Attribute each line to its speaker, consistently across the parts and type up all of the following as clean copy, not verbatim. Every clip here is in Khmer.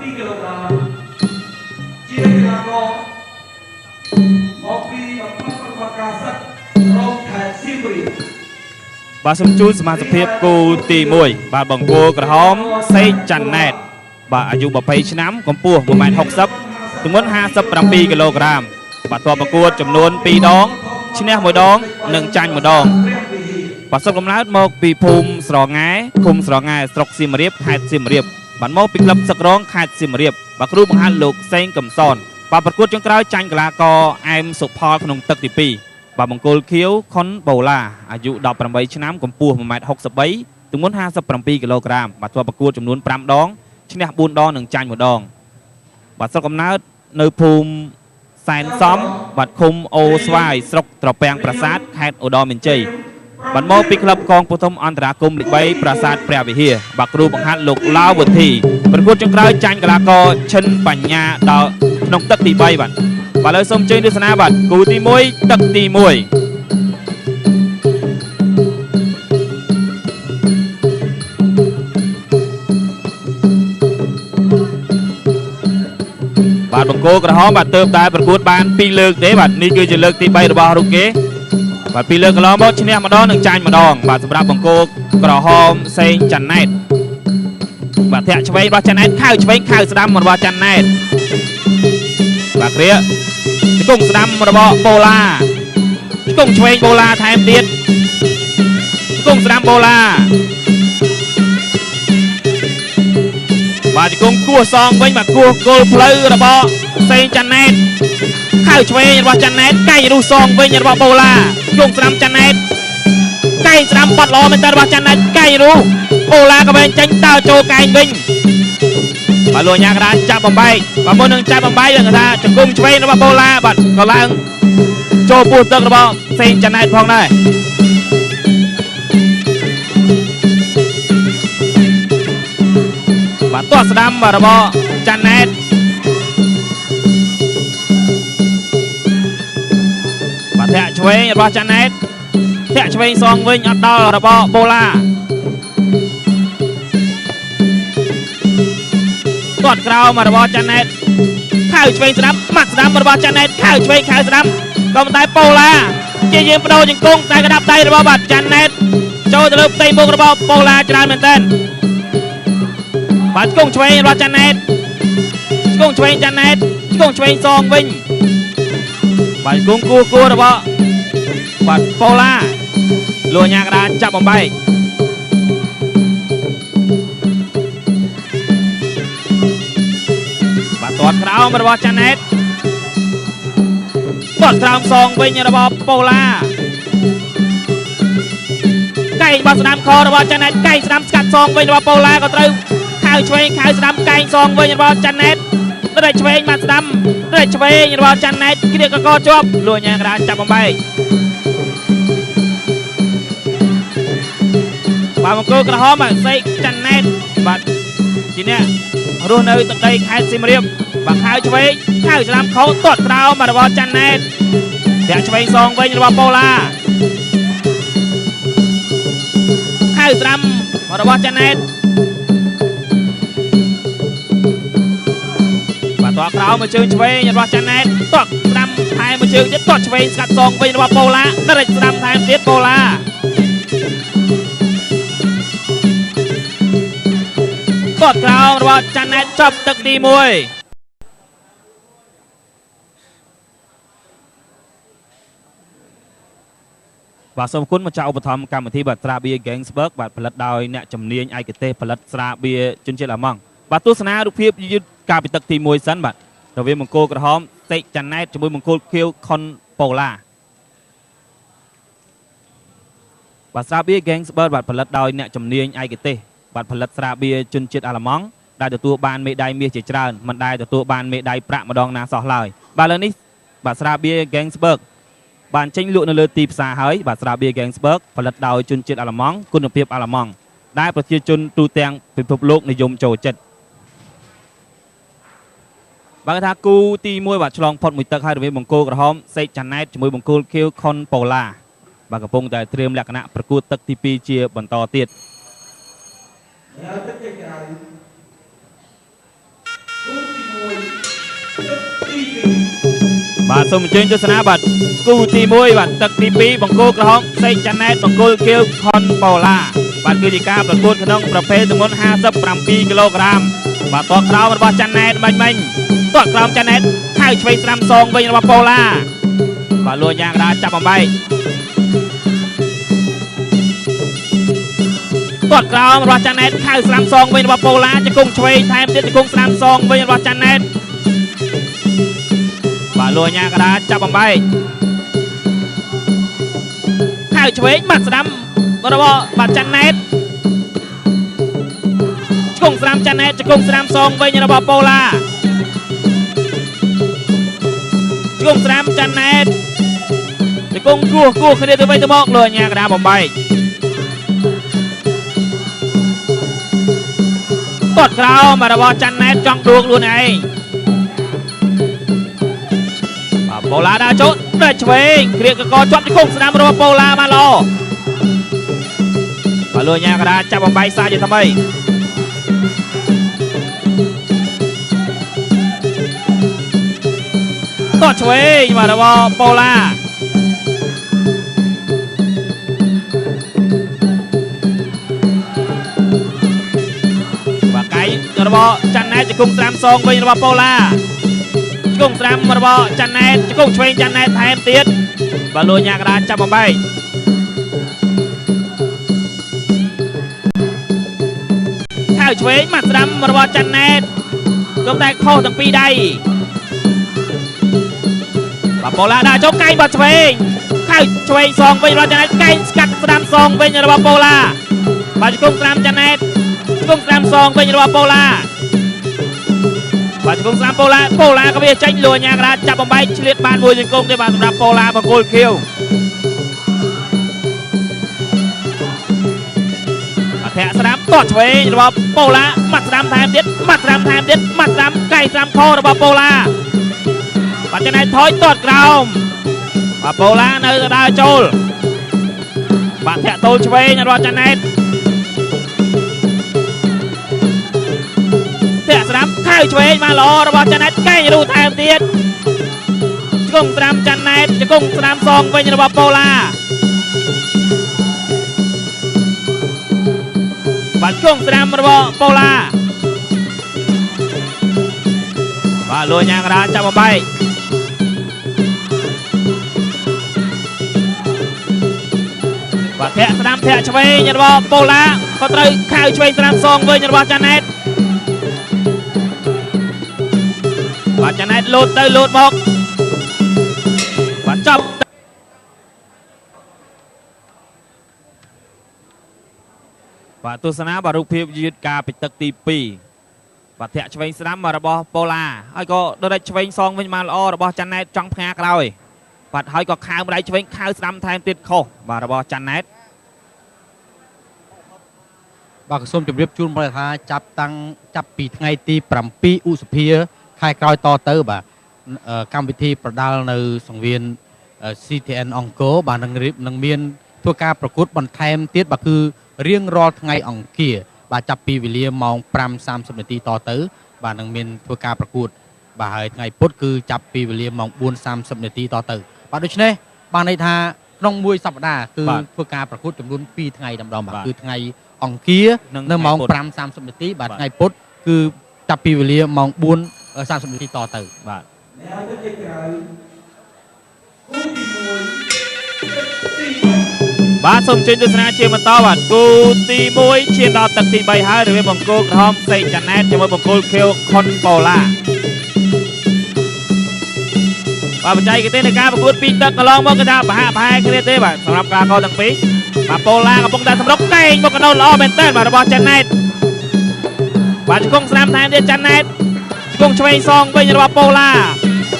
Speaker 1: គីឡូក្រាមជាកីឡាករមកពីអំពើប្រកបការសិទ្ធិរងខេត្តសៀមរាប
Speaker 2: បាទសូមជូនសមាជិកគូទី1បាទបង្គោលក្រហមសេកចាន់ណែតបាទអាយុ20ឆ្នាំកម្ពស់ 1m60 ទម្ងន់57គីឡូក្រាមបាទតបប្រកួតចំនួន2ដងឈ្នះ1ដងនិងចាញ់1ដងបាទសុខកំណើតមកពីភូមិស្រងែឃុំស្រងែស្រុកសៀមរាបខេត្តសៀមរាបបាទមកពីក្លឹបសឹករងខេត្តសៀមរាបបាទគ្រូបង្ហាត់លោកសេងកំសនបាទប្រកួតចុងក្រោយចាញ់កីឡាករអែមសុផលក្នុងទឹកទី2បាទបង្គោលខៀវខុនបូឡាអាយុ18ឆ្នាំកម្ពស់ 1m63 ទម្ងន់57គីឡូក្រាមបាទធ្វើប្រកួតចំនួន5ដងឈ្នះ4ដងនិងចាញ់1ដងបាទស្រុកកំណើតនៅភូមិសែនសំបាទឃុំអូស្វាយស្រុកត្រពាំងប្រាសាទខេត្តឧត្តរមានជ័យបាទមកពីក្លឹបកងពុទ្ធមអន្តរាគមន៍លេខ3ប្រាសាទព្រះវិហារបាទគ្រូបង្ហាត់លោកឡាវវុធីប្រកួតចុងក្រោយចាញ់កីឡាករឈិនបញ្ញាដល់ក្នុងទឹកទី3បាទឥឡូវសូមជើញទស្សនាបាទគូទី1ទឹកទី1បាទបង្គោលក្រហមបាទទើបតែប្រកួតបាន2លើកទេបាទនេះគឺជាលើកទី3របស់រូបគេបាទ2លើកកន្លងមកឈ្នះម្ដងនិងចាញ់ម្ដងបាទសម្រាប់បង្គោលក្រហមសេងចាន់ណែតបាទធាក់ឆ្វេងរបស់ចាន់ណែតខៅឆ្វេងខៅស្ដាំរបស់ចាន់ណែតបាទគ្រាជង្គង់ស្ដាំរបស់បូឡាជង្គង់ឆ្វេងបូឡាថែមទៀតជង្គង់ស្ដាំបូឡាបាទជង្គង់គោះសងវិញបាទគោះគល់ផ្លូវរបស់សេងចាន់ណែតខៅឆ្វេងរបស់ចាន់ណែតកែងរុះសងវិញរបស់បូឡាជង្គង់ស្ដាំចាន់ណែតកែងស្ដាំបាត់ល្អមែនតើរបស់ចាន់ណែតកែងរុះបូឡាក៏វិញចេញតើចូលកែងវិញបាទលោកញ៉ាក្រានចាប់បំបែកបាទមុននឹងចាប់បំបែកយើងថាជង្គង់ឆ្វេងរបស់បូឡាបាទក៏ឡើងចូលពោះទឹករបស់សេងចាន់ណែតផងដែរបាទទាត់ស្ដាំរបស់ចាន់ណែតបាទធាក់ឆ្វេងរបស់ចាន់ណែតធាក់ឆ្វេងសងវិញអត់ដល់របស់បូឡាទាត់ក្រោមរបស់ចាន់ណែតខៅឆ្វេងស្ដាំម៉ាក់ស្ដាំរបស់ចាន់ណែតខៅឆ្វេងខៅស្ដាំក៏ប៉ុន្តែបូឡាជាយើងបដូរជង្គង់តែក្តាប់ដៃរបស់បាទចាន់ណែតចូលទៅលើផ្ទៃមុខរបស់បូឡាច្រើនមែនទែនបាទជង្គង់ឆ្វេងរបស់ចាន់ណែតជង្គង់ឆ្វេងចាន់ណែតជង្គង់ឆ្វេងសងវិញបាទជង្គង់គួររបស់បាទបូឡាលោកញ៉ាក្រានចាប់បំបែកបាទទាត់ក្រោមរបស់ចាន់ណែតទាត់ក្រោមសងវិញរបស់បូឡាកែងបាទស្ដាំខរបស់ចាន់ណែតកែងស្ដាំស្កាត់សងវិញរបស់បូឡាក៏ត្រូវខៅឆ្វេងខៅស្ដាំកែងសងវិញរបស់ចាន់ណែតរែកឆ្វេងបាទស្ដាំរែកឆ្វេងរបស់ចាន់ណែតគ្រាកកជាប់លោកញ៉ាក្រានចាប់បំបែកបាទបង្គោលក្រហមបាទសេកចាន់ណែតបាទជាអ្នករស់នៅទឹកដីខេត្តសៀមរាបបាទខៅឆ្វេងខៅស្ដាំខោទាត់ក្រោមបាទរបស់ចាន់ណែតធាក់ឆ្វេងសងវិញរបស់បូឡាខៅស្ដាំរបស់ចាន់ណែតបាទទាត់ក្រោមមួយជើងឆ្វេងរបស់ចាន់ណែតទាត់ស្ដាំថែមមួយជើងទៀតទាត់ឆ្វេងស្កាត់សងវិញរបស់បូឡារែកស្ដាំថែមទៀតបូឡាទាត់ក្រោមរបស់ចាន់ណែតចប់ទឹកទី1បាទសូមគុណមកចាក់ឧបត្ថម្ភកម្មវិធីបាទស្រាបៀរ Gangsburg បាទផលិតដោយអ្នកជំនាញឯកទេសផលិតស្រាបៀរជនជាតិអាម៉ង់បាទទស្សនារូបភាពយឺតកាលពីទឹកទី1សិនបាទរវាងបង្គោលក្រហមសេកចាន់ណែតជាមួយបង្គោលខៀវខុនបូឡាបាទស្រាបៀរ Gangsburg បាទផលិតដោយអ្នកជំនាញឯកទេសបាទផលិតស្រាបៀរជនជាតិអាល្លឺម៉ង់ដែលទទួលបានមេដាយមាសជាច្រើនមិនដែលទទួលបានមេដាយប្រាក់ម្ដងណាសោះឡើយបាទឥឡូវនេះបាទស្រាបៀរ Gangsburg បានចេញលក់នៅលើទីផ្សារហើយបាទស្រាបៀរ Gangsburg ផលិតដោយជនជាតិអាល្លឺម៉ង់គុណភាពអាល្លឺម៉ង់ដែលប្រជាជនទូទាំងពិភពលោកនិយមចូលចិត្តបាទថាគូទី1បាទឆ្លងផុតមួយទឹកហើយរវាងបង្គោលក្រហមសេកចាន់ណែតជាមួយបង្គោលខៀវខុនបូឡាបាទកំពុងតែត្រៀមលក្ខណៈប្រកួតទឹកទី2ជាបន្តទៀត បាទសូមអញ្ជើញទស្សនាបាទគូទី1បាទទឹកទី2បង្គោលក្រហមសេកចាណែតបង្គោលខៀវខុនប៉ូឡាបាទគឺជាការប្រកួតក្នុងប្រភេទទម្ងន់57គីឡូក្រាមបាទតក្រោមរបស់ចាណែតបាញ់មិញតក្រោមចាណែតហៅឆ្វេងស្រាំសងវិញរបស់ប៉ូឡាបាទលួចយ៉ាងដាចាប់បំបែកតក្រោមរបស់ចាណែតហៅស្រាំសងវិញរបស់ប៉ូឡាជង្គង់ឆ្វេងថែមទៀតជង្គង់ស្រាំសងវិញរបស់ចាណែតបាទលួចយ៉ាងដាចាប់បំបែកហៅឆ្វេងបាត់ស្ដាំរបស់បាទចាណែតជង្គង់ស្រាំចាណែតជង្គង់ស្រាំសងវិញរបស់ប៉ូឡាជង្គង់ស្រាំចាណែតជង្គង់គោះគ្នាទៅវិញទៅមកលួចយ៉ាងដាបំបែកតតក្រោមរបស់ចាណែតចង់ដួលខ្លួនឯងបាទប៉ូឡាដើរចូលដើរឆ្វេងគ្រាកកជាប់ជង្គង់ស្ដាំរបស់ប៉ូឡាបានល្អបាទលួចយ៉ាងដាចាប់បំបែកសាជាថ្មីតតឆ្វេងបាទរបស់ប៉ូឡាបាទកៃរបស់ចាណែតជង្គង់ស្រាំសងវិញរបស់ប៉ូឡាជង្គង់ស្រាំរបស់ចាណែតជង្គង់ឆ្វេងចាណែតថែមទៀតបាទលួចយ៉ាងដាចាប់បំបែកហៅឆ្វេងមកស្ដាំរបស់ចាណែតគំតែខុសទាំងពីរដៃបាទប៉ូឡាដាក់ចូលកែងបាត់ឆ្វេងហៅឆ្វេងសងវិញរបស់ចាណែតកែងស្កាត់ស្ដាំសងវិញរបស់ប៉ូឡាបាទជង្គង់ស្ដាំចាណែតជង្គង់ស្ដាំសងវិញរបស់ប៉ូឡាបាទជង្គង់ស្ដាំប៉ូឡាក៏វាចេញលួចយ៉ាងដាចាប់បំបែកឆ្លៀតបានមួយជង្គង់ទេបាទសម្រាប់ប៉ូឡាបង្គោលខៀវធាក់ស្ដាំតតឆ្វេងរបស់ប៉ូឡាម៉ាត់ស្ដាំថែមទៀតម៉ាត់ស្ដាំថែមទៀតម៉ាត់ស្ដាំកៃស្ដាំខរបស់ប៉ូឡាបាទចាណែតថយតតក្រោមបាទប៉ូឡានៅដើរចូលបាទធាក់តូលឆ្វេងរបស់ចាណែតធាក់ស្ដាំខៅឆ្វេងមកល្អរបស់ចាណែតកែងរូថែមទៀតជង្គង់ស្ដាំចាណែតជង្គង់ស្ដាំសងវិញរបស់ប៉ូឡាបាទជង្គង់ស្ដាំរបស់ប៉ូឡាបាទលួចយ៉ាងដាចាប់បំបែកបាទធាក់ស្ដាំធាក់ឆ្វេងរបស់ប៉ូឡាក៏ត្រូវខៅឆ្វេងស្ដាំសងវិញរបស់ចាណែតបាទចាណែតលោតទៅលោតមកបាទចប់បាទទស្សនាបាទរូបភាពយឺតការពីទឹកទី2បាទធាក់ឆ្វេងស្ដាំរបស់ប៉ូឡាហើយក៏ដូចឆ្វេងសងវិញមកល្អរបស់ចាណែតចង់ផ្ងាក្រោយបាទហើយក៏ខើម្ដាយឆ្វេងខើស្ដាំថែមទៀតខុសបាទរបស់ចាណែត
Speaker 3: បាទសូមជម្រាបជូនបងថាចាប់ពីថ្ងៃទី7ឧសភាខែក្រោយតទៅបាទកម្មវិធីប្រដាល់នៅសង្វៀន CTN អង្គរបាទនឹងមានធ្វើការប្រកួតបន្ថែមទៀតបាទគឺរៀងរាល់ថ្ងៃអង្គារបាទចាប់ពីវេលាម៉ោង 5:30 នាទីតទៅបាទនឹងមានធ្វើការប្រកួតបាទហើយថ្ងៃពុធគឺចាប់ពីវេលាម៉ោង 4:30 នាទីតទៅបាទដូច្នេះបានន័យថាក្នុងមួយសប្តាហ៍គឺធ្វើការប្រកួតចំនួន2ថ្ងៃតែម្ដងបាទគឺថ្ងៃអង្គារនៅម៉ោង 5:30 នាទីបាទថ្ងៃពុធគឺចាប់ពីវេលាម៉ោង 4:30 នាទីតទៅ
Speaker 1: បាទហើយទៅជាក្រោយគូទី1
Speaker 2: បាទសូមអញ្ជើញទស្សនាជាបន្តបាទគូទី1ឈានដល់ទឹកទី3ហើយរវាងបង្គោលក្រហមសេកចាណែតជាមួយបង្គោលខៀវខុនប៉ូឡាបាទបច្ចេកទេសនៃការប្រកួតពីទឹកកន្លងមកគឺថាប្រហាក់ប្រហែលគ្នាទេបាទសម្រាប់ការកោទាំងពីរបាទប៉ូឡាកំពុងតែសម្រុកកែងមកកណ្ដោល្អមែនទែនបាទរបស់ចាណែតបាទជង្គង់ស្ដាំថែមទៀតចាណែតជង្គង់ឆ្វេងសងវិញរបស់ប៉ូឡា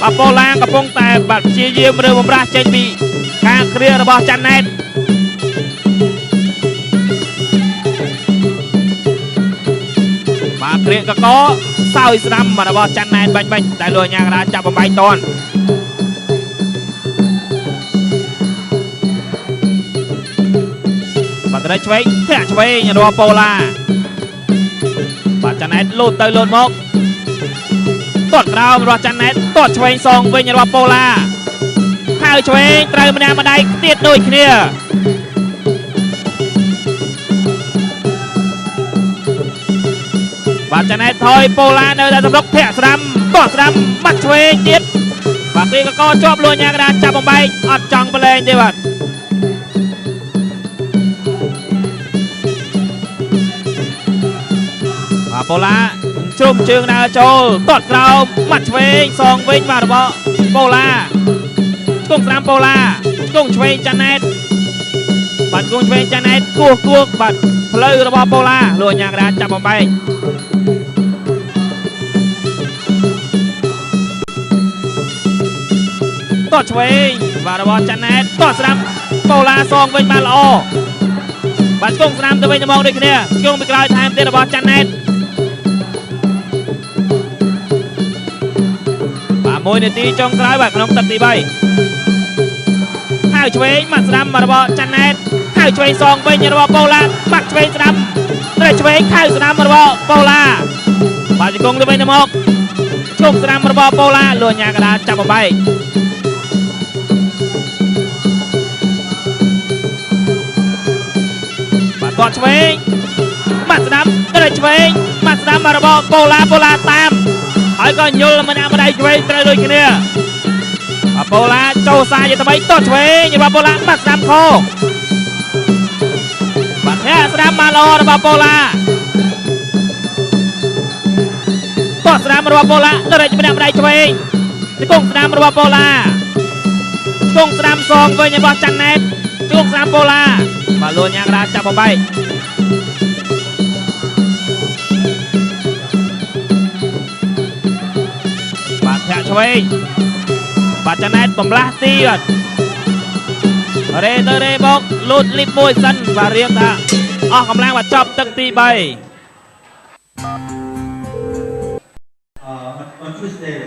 Speaker 2: បាទប៉ូឡាកំពុងតែបាទព្យាយាមរើបំរាស់ចេញពីការគ្រារបស់ចាណែតបាទគ្រាកកសោយស្ដាំរបស់ចាណែតបាញ់តែលួចយ៉ាងណាចាប់បំបែកតនបាទត្រូវឆ្វេងធាក់ឆ្វេងរបស់ប៉ូឡាបាទចាណែតលោតទៅលោតមក ទាត់ក្រោមរបស់ចាន់ណែតទាត់ឆ្វេងសងវិញរបស់ប៉ូឡាហើយឆ្វេងត្រូវម្នាក់ម្ដាយទៀតដូចគ្នាបាទចាន់ណែតថយប៉ូឡានៅតែសម្រុកធាក់ស្ដាំទាត់ស្ដាំបាត់ឆ្វេងទៀតបាទគេក៏ជាប់លួញញ៉ាកដាចាប់បំបែកអត់ចង់ប្រឡែងទេបាទប៉ូឡាជ្រុំជើងដើរចូលទាត់ក្រោមបាត់ឆ្វេងសងវិញបាទរបស់ប៉ូឡាឆ្កងស្ដាំប៉ូឡាឆ្កងឆ្វេងចាន់ណែតបាទឆ្កងឆ្វេងចាន់ណែតគោះបាទផ្លូវរបស់ប៉ូឡាលួញញ៉ាកដាចាប់បំបែកទាត់ឆ្វេងបាទរបស់ចាន់ណែតទាត់ស្ដាំប៉ូឡាសងវិញបាទល្អបាទឆ្កងស្ដាំទៅវិញទៅមកដូចគ្នាឆ្កងពីក្រោយថែមទៀតរបស់ចាន់ណែត1នាទីចុងក្រោយបាទក្នុងទឹកទី3ហើយឆ្វេងមកស្ដាំរបស់ចាន់ណែតហើយឆ្វេងសងវិញរបស់ប៉ូឡាបាក់ឆ្វេងស្ដាំត្រូវឆ្វេងខៅស្ដាំរបស់ប៉ូឡាបាទជង្គង់ទៅវិញទៅមកឆ្កងស្ដាំរបស់ប៉ូឡាលួញញ៉ាកដាចាប់បំបែកបាទទាត់ឆ្វេងមកស្ដាំត្រូវឆ្វេងមកស្ដាំរបស់ប៉ូឡាតាមហើយក៏ញុលម្នាក់ម្ដាយឆ្វេងត្រូវដូចគ្នាប៉ូឡាចូលសាយទៅបីទាត់ឆ្វេងរបស់ប៉ូឡាបាត់ស្ដាំខបាទធាក់ស្ដាំបានល្អរបស់ប៉ូឡាទាត់ស្ដាំរបស់ប៉ូឡាទៅរែកម្នាក់ម្ដាយឆ្វេងឆ្កងស្ដាំរបស់ប៉ូឡាឆ្កងស្ដាំសងវិញរបស់ចាន់ណែតឆ្កងស្ដាំប៉ូឡាបាទលួញញ៉ាកដាចាប់បំបែកធាក់ឆ្វេងបាទចាន់ណែតបំលាស់ទីអត់រេទៅរេមកលូតលីបមួយសិនបាទរៀបថាអស់កម្លាំងបាទចប់ទឹកទី3
Speaker 1: on Tuesday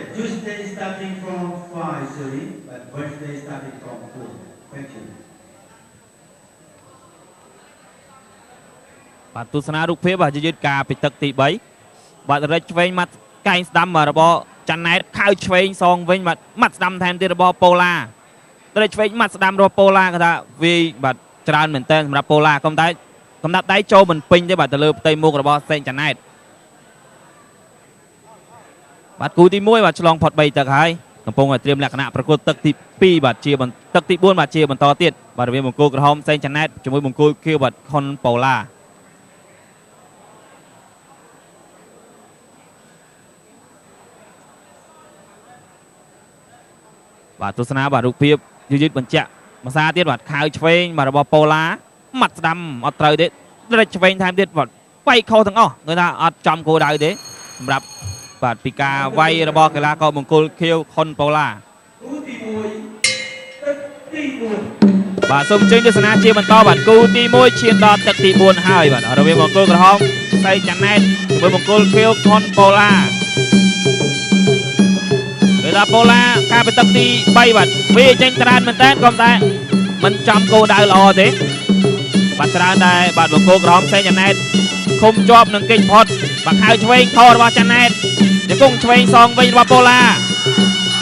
Speaker 1: starting from 5:30 but Wednesday starting from 4 thank you
Speaker 2: បាទទស្សនារូបភាពបាទយឺតការពីទឹកទី3បាទរែកឆ្វេងមកកែងស្ដាំរបស់ចាន់ណែតខៅឆ្វេងសងវិញបាទម៉ាត់ស្ដាំថែមទៀតរបស់ប៉ូឡាត្រូវឆ្វេងម៉ាត់ស្ដាំរបស់ប៉ូឡាគាត់ថាវាបាទច្រើនមែនតើសម្រាប់ប៉ូឡាកំដាប់ដៃចូលមិនពេញទេបាទទៅលើផ្ទៃមុខរបស់សេងចាន់ណែតបាទគូទី1បាទឆ្លងផុត3ទឹកហើយកំពុងតែត្រៀមលក្ខណៈប្រកួតទឹកទី2បាទជាទឹកទី4បាទជាបន្តទៀតបាទរវាងបង្គោលក្រហមសេងចាន់ណែតជាមួយបង្គោលខៀវបាទខុនប៉ូឡាបាទទស្សនាបាទរូបភាពយឺតបញ្ជាក់ភាសាទៀតបាទខៅឆ្វេងបាទរបស់ប៉ូឡាម៉ាត់ស្ដាំអត់ត្រូវទេរែកឆ្វេងថែមទៀតបាទបែកខុសទាំងអស់គឺថាអត់ចំគោលដៅទេសម្រាប់បាទពីការវាយរបស់កីឡាករបង្គោលខៀវខុនប៉ូឡាបាទសូមអញ្ជើញទស្សនាជាបន្តបាទគូទី1ឈានដល់ទឹកទី4ហើយបាទរវាងបង្គោលក្រហមសៃចាន់ណែតជាមួយបង្គោលខៀវខុនប៉ូឡាប៉ូឡាការពីទឹកទី3បាទវាចេញច្រើនមែនតើក៏តែមិនចំគោលដៅល្អទេបាទច្រើនដែរបាទបង្គោលក្រហមសេងចាន់ណែតឃុំជាប់នឹងគេចផុតបាទខៅឆ្វេងខរបស់ចាន់ណែតជង្គង់ឆ្វេងសងវិញរបស់ប៉ូឡា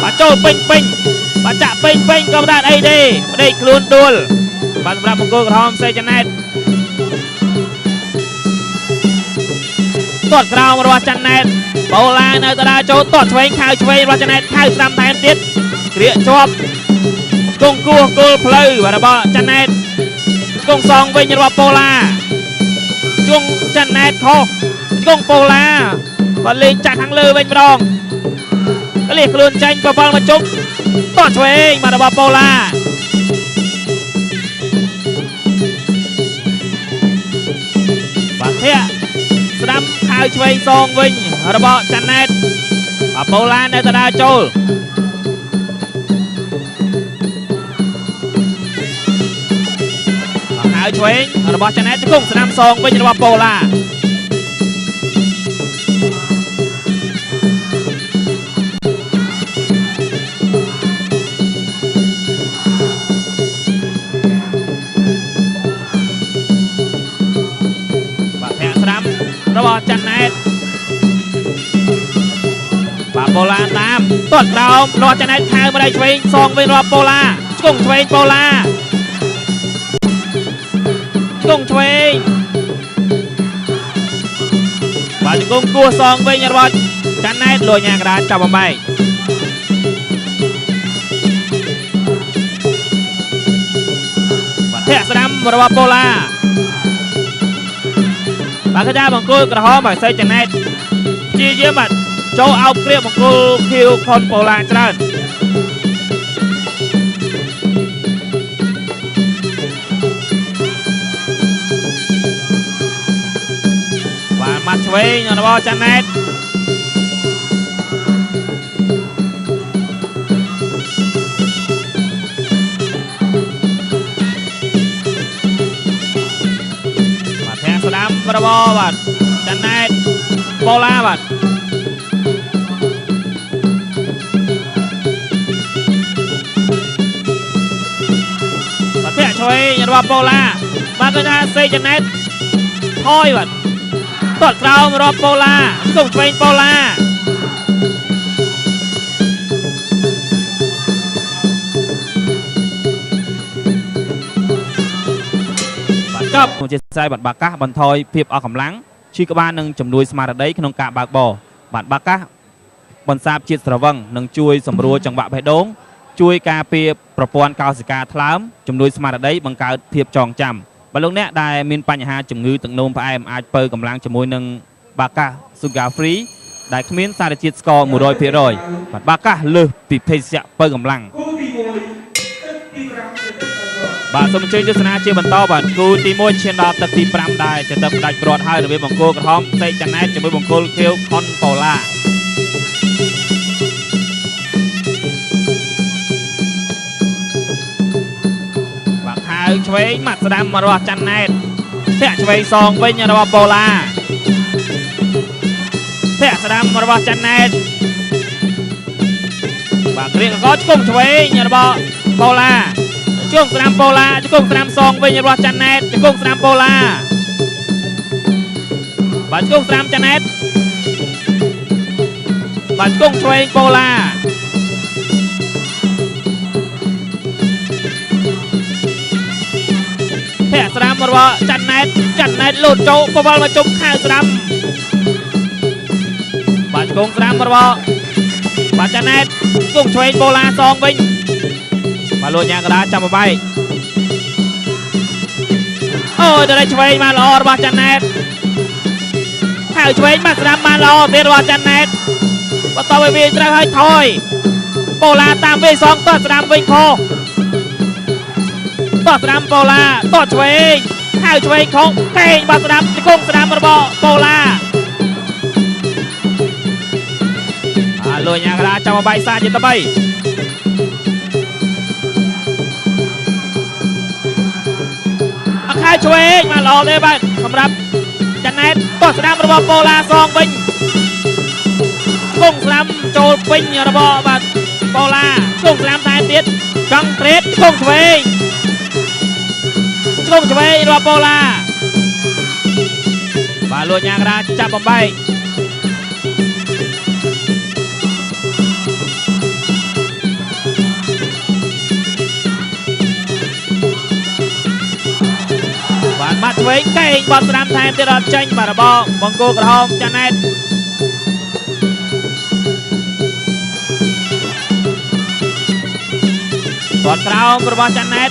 Speaker 2: បាទចូលពេញបាទចាក់ពេញក៏មិនដាច់អីទេផ្ដេកខ្លួនដួលបាទសម្រាប់បង្គោលក្រហមសេងចាន់ណែតទាត់ក្រោមរបស់ចាន់ណែតប៉ូឡានៅតារាចូលទាត់ឆ្វេងខៅឆ្វេងរបស់ចាន់ណែតខៅស្ដាំថែមទៀតក្រៀកជាប់ឆ្កងគោះគល់ផ្លូវរបស់ចាន់ណែតឆ្កងសងវិញរបស់ប៉ូឡាឆ្កងចាន់ណែតខុសឆ្កងប៉ូឡាបាទលេងចាក់ខាងលើវិញម្ដងក្លៀសខ្លួនចាញ់ប្រវល់មកជុំទាត់ឆ្វេងបាទរបស់ប៉ូឡាបាទធាក់ស្ដាំខៅឆ្វេងសងវិញរបស់ចាន់ណែតប៉ូឡានៅតារាចូលខៅឆ្វេងរបស់ចាន់ណែតជង្គង់ស្ដាំសងវិញរបស់ប៉ូឡារបស់ចាន់ណែតបាទ ប៉ូឡាតាមទាត់ក្រោមរត់ចាណែតខៅមកដៃឆ្វេងសងវិញរាប់ប៉ូឡាឆ្កងឆ្វេងប៉ូឡាឆ្កងឆ្វេងបាទឆ្កងគោះសងវិញរបស់ចាណែតលួយញ៉ាកដាចាប់បំបែកបាទធាក់ស្ដាំរបស់ប៉ូឡាបាទគេថាបង្គោលក្រហមបាទសេចាណែតជាយាមបាទចូលអោបគ្រាបបង្គោលខៀវខុនប៉ូឡាច្រើនបាទម៉ាត់ឆ្វេងរបស់ចាណែតបាទធាក់ស្ដាំរបស់បាទចាណែតប៉ូឡាបាទឆ្វេងរបស់ប៉ូឡាបាទគេថាសេចាណែតថយបាទទាត់ក្រោមរបស់ប៉ូឡាស្គងឆ្វេងប៉ូឡាបាទចប់ជាខ្សែបាទបាកាសបន្ថយភាពអស់កម្លាំងឈឺក្បាលនិងជំនួយស្មារតីក្នុងការបើកបរបាទបាកាសបន្សាបជាតិស្រវឹងនិងជួយសម្រួលចង្វាក់បេះដូងជួយការពារប្រព័ន្ធកោសិកាថ្លើមជំនួយស្មារតីបង្កើតភាពចងចាំបើលោកអ្នកដែលមានបញ្ហាជំងឺទឹកនោមផ្អែមអាចបើកម្លាំងជាមួយនឹងបាកាស Sugar Free ដែលគ្មានសារជាតិស្ករ 100% បាទបាកាសលើសពីភេសជ្ជៈបើកម្លាំងបាទសូមអញ្ជើញទស្សនាជាបន្តបាទគូទី1ឈានដល់ទឹកទី5ដែរជាទឹកផ្ដាច់ព្រាត់ហើយរវាងបង្គោលក្រហមសេចាណែតជាមួយបង្គោលខៀវខុនប៉ូឡាឆ្វេងម៉ាត់ស្ដាំរបស់ចាន់ណែតធាក់ឆ្វេងសងវិញរបស់ប៉ូឡាធាក់ស្ដាំរបស់ចាន់ណែតបាទគ្រាកកឆ្កងឆ្វេងរបស់ប៉ូឡាឆ្កងស្ដាំប៉ូឡាឆ្កងស្ដាំសងវិញរបស់ចាន់ណែតឆ្កងស្ដាំប៉ូឡាបាទឆ្កងស្ដាំចាន់ណែតបាទឆ្កងឆ្វេងប៉ូឡាធាក់ស្ដាំរបស់ចាន់ណែតលូតចូលបវល់មកជុំខៅស្ដាំបាទឆ្កងស្ដាំរបស់បាទចាន់ណែតឆ្កងឆ្វេងប៉ូឡាសងវិញបាទលួចញ៉ាកដាចាប់បបែកអូយទៅឆ្វេងបានល្អរបស់ចាន់ណែតខៅឆ្វេងបាទស្ដាំបានល្អទៀតរបស់ចាន់ណែតបន្តឲ្យវាត្រូវឲ្យថយប៉ូឡាតាមវាសងតស្ដាំវិញខុសតស្ដាំប៉ូឡាតឆ្វេងហៅឆ្វេងខុសកេងបាទស្ដាំឆ្កងស្ដាំរបស់ប៉ូឡាលួយញ៉ាកដាចាំបាយសាជាតបីអខៅឆ្វេងមកល្អទេបាទសម្រាប់ចាណែតតស្ដាំរបស់ប៉ូឡាសងវិញឆ្កងស្ដាំចូលពេញរបស់បាទប៉ូឡាឆ្កងស្ដាំតែទៀតចង់ត្រេតឆ្កងឆ្វេងឆ្កងឆ្វេងរបស់ប៉ូឡាបាទលួចញ៉ាកដាចាប់បំបែកបាទម៉ាត់ឆ្វេងកែងបត់ស្ដាំថែមទៀតអត់ចេញបាទរបស់បង្គោលក្រហមចាណែតគាត់ក្រោមរបស់ចាណែត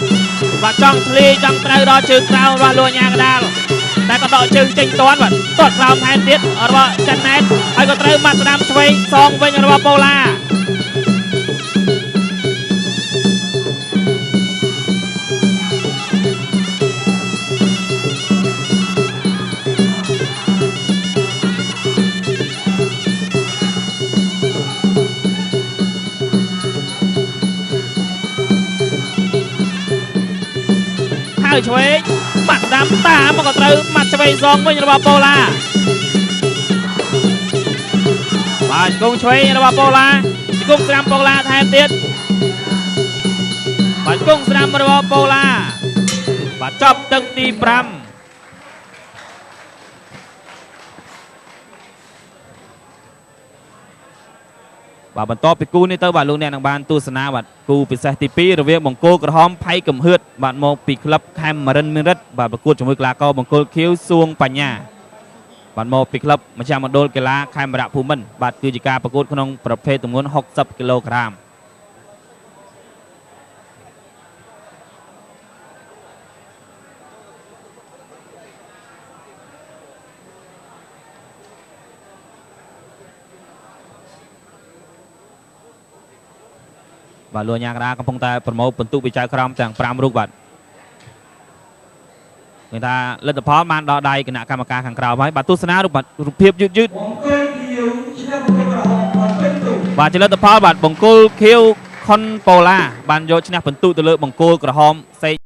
Speaker 2: បាទចង់ឆ្លីចង់ត្រូវដល់ជើងក្រោមរបស់លួញញ៉ាកដាលតែក៏ដកជើងចេញតាន់បាទគាត់ក្រោមថែមទៀតរបស់ចាណែតហើយក៏ត្រូវម៉ាត់ស្ដាំឆ្វេងសងវិញរបស់ប៉ូឡាឆ្វេងបាត់ស្ដាំតាមមកក៏ត្រូវម៉ាត់ឆ្វេងសងវិញរបស់ប៉ូឡាបាទឆ្កងឆ្វេងរបស់ប៉ូឡាឆ្កងស្ដាំប៉ូឡាថែមទៀតបាទឆ្កងស្ដាំរបស់ប៉ូឡាបាទចប់ទឹកទី5 បាទបន្ទាប់ពីគូនេះទៅបាទលោកអ្នកនឹងបានទស្សនាបាទគូពិសេសទី2រវាងបង្គោលក្រហមផៃកំហឿតបាទមកពីក្លឹបខេមរិនមានរិទ្ធបាទប្រកួតជាមួយកីឡាករបង្គោលខៀវសួងបញ្ញាបាទមកពីក្លឹបមជ្ឈមណ្ឌលកីឡាខេមរៈភូមិន្ទបាទគឺជាការប្រកួតក្នុងប្រភេទទម្ងន់60គីឡូក្រាមបាទលោកញ៉ាកដាកំពុងតែប្រមូលពិន្ទុពីចៅក្រមទាំង5រូបបាទឃើញថាលទ្ធផលបានដល់ដៃគណៈកម្មការខាងក្រៅហើយបាទទស្សនារូបភាពយឺត
Speaker 1: បង្គោលខៀវឈ្នះបង្គោលក្រហមបានពិន្ទុ
Speaker 2: បាទជាលទ្ធផលបាទបង្គោលខៀវខុនប៉ូឡាបានយកឈ្នះពិន្ទុទៅលើបង្គោលក្រហមសេក